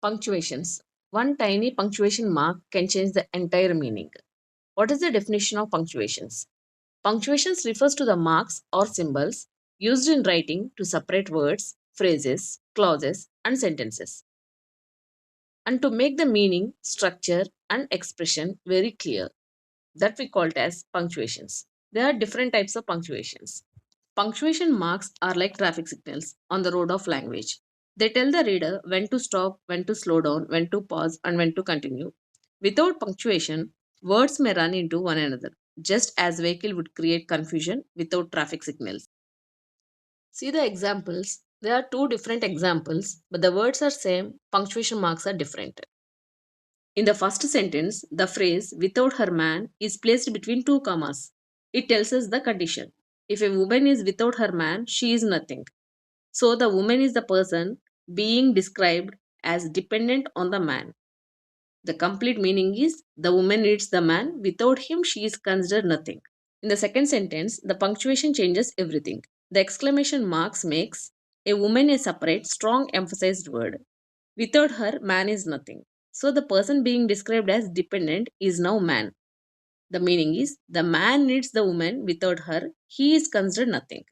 Punctuations. One tiny punctuation mark can change the entire meaning. What is the definition of punctuations? Punctuations refers to the marks or symbols used in writing to separate words, phrases, clauses, and sentences, and to make the meaning, structure, and expression very clear. That we call it as punctuations. There are different types of punctuations. Punctuation marks are like traffic signals on the road of language. They tell the reader when to stop, when to slow down, when to pause, and when to continue. Without punctuation, words may run into one another, just as vehicle would create confusion without traffic signals. See the examples. There are two different examples, but the words are same, punctuation marks are different. In the first sentence, the phrase without her man is placed between two commas. It tells us the condition. If a woman is without her man, she is nothing. So the woman is the person being described as dependent on the man. The complete meaning is the woman needs the man, without him, she is considered nothing. In the second sentence, the punctuation changes everything. The exclamation marks makes a woman a separate, strong, emphasized word. Without her, man is nothing. So the person being described as dependent is now man. The meaning is the man needs the woman, without her, he is considered nothing.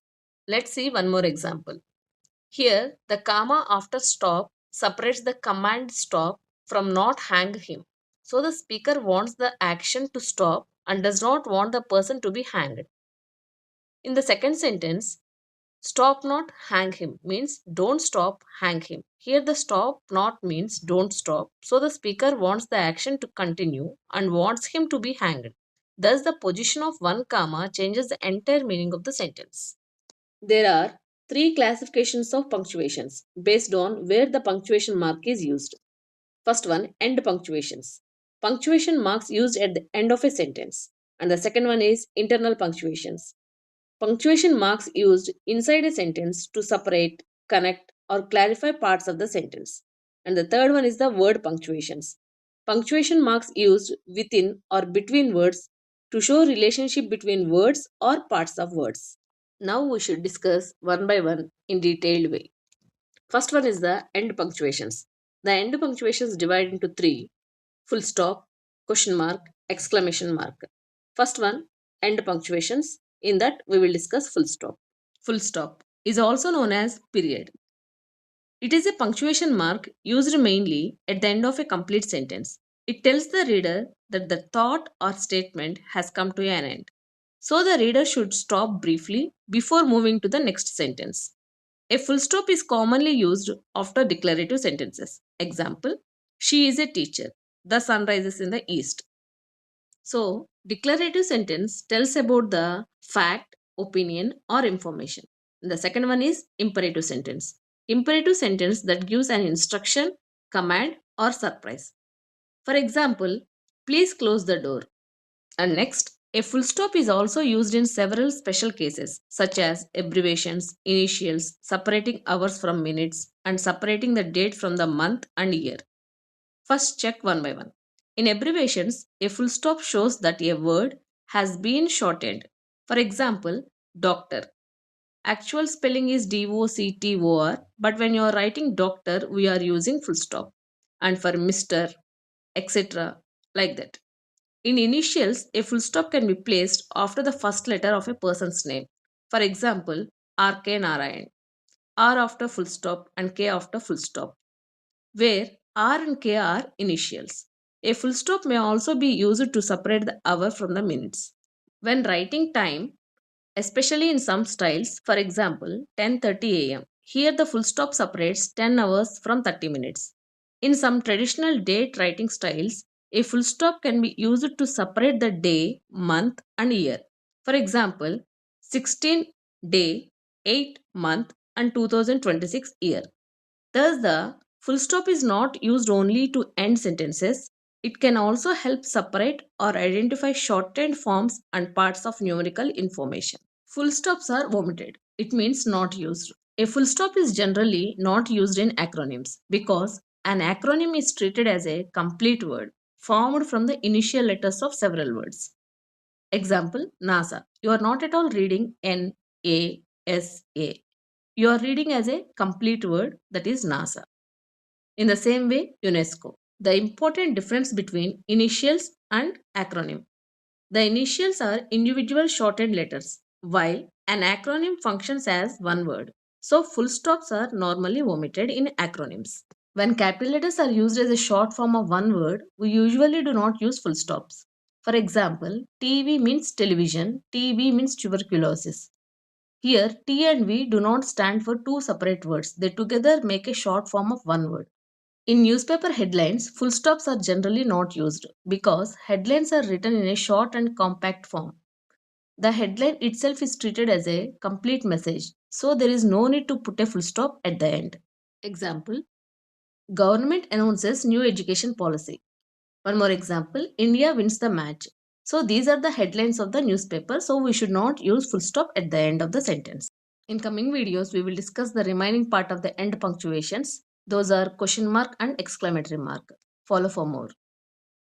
Let's see one more example. Here, the comma after stop separates the command stop from not hang him. So the speaker wants the action to stop and does not want the person to be hanged. In the second sentence, stop not hang him means don't stop, hang him. Here the stop not means don't stop. So the speaker wants the action to continue and wants him to be hanged. Thus the position of one comma changes the entire meaning of the sentence. There are three classifications of punctuations based on where the punctuation mark is used. First one, end punctuations. Punctuation marks used at the end of a sentence. And the second one is internal punctuations. Punctuation marks used inside a sentence to separate, connect, or clarify parts of the sentence. And the third one is the word punctuations. Punctuation marks used within or between words to show relationship between words or parts of words. Now we should discuss one by one in detailed way. First one is the end punctuations. The end punctuations divide into three: full stop, question mark, exclamation mark. First one, end punctuations. In that we will discuss full stop. Full stop is also known as period. It is a punctuation mark used mainly at the end of a complete sentence. It tells the reader that the thought or statement has come to an end. So the reader should stop briefly before moving to the next sentence. A full stop is commonly used after declarative sentences. Example, she is a teacher. The sun rises in the east. So, declarative sentence tells about the fact, opinion, or information. The second one is imperative sentence. Imperative sentence that gives an instruction, command, or surprise. For example, please close the door. And next, a full stop is also used in several special cases, such as abbreviations, initials, separating hours from minutes, and separating the date from the month and year. First, check one by one. In abbreviations, a full stop shows that a word has been shortened. For example, doctor. Actual spelling is doctor, but when you are writing doctor, we are using full stop. And for Mr., etc., like that. In initials, a full stop can be placed after the first letter of a person's name. For example, R.K. Narayan. R after full stop and K after full stop, where R and K are initials. A full stop may also be used to separate the hour from the minutes. When writing time, especially in some styles, for example, 10:30 am, here the full stop separates 10 hours from 30 minutes. In some traditional date writing styles, a full stop can be used to separate the day, month, and year. For example, 16 day, 8 month, and 2026 year. Thus, the full stop is not used only to end sentences, it can also help separate or identify shortened forms and parts of numerical information. Full stops are omitted. It means not used. A full stop is generally not used in acronyms because an acronym is treated as a complete word formed from the initial letters of several words. Example, NASA. You are not at all reading NASA. You are reading as a complete word, that is NASA. In the same way, UNESCO. The important difference between initials and acronym. The initials are individual shortened letters, while an acronym functions as one word. So, full stops are normally omitted in acronyms. When capital letters are used as a short form of one word, we usually do not use full stops. For example, TB means television, TB means tuberculosis. Here, T and V do not stand for two separate words, they together make a short form of one word. In newspaper headlines, full stops are generally not used because headlines are written in a short and compact form. The headline itself is treated as a complete message, so there is no need to put a full stop at the end. Example: Government announces new education policy. One more example: India wins the match. So these are the headlines of the newspaper, so we should not use full stop at the end of the sentence. In coming videos, we will discuss the remaining part of the end punctuations. Those are question mark and exclamatory mark. Follow for more.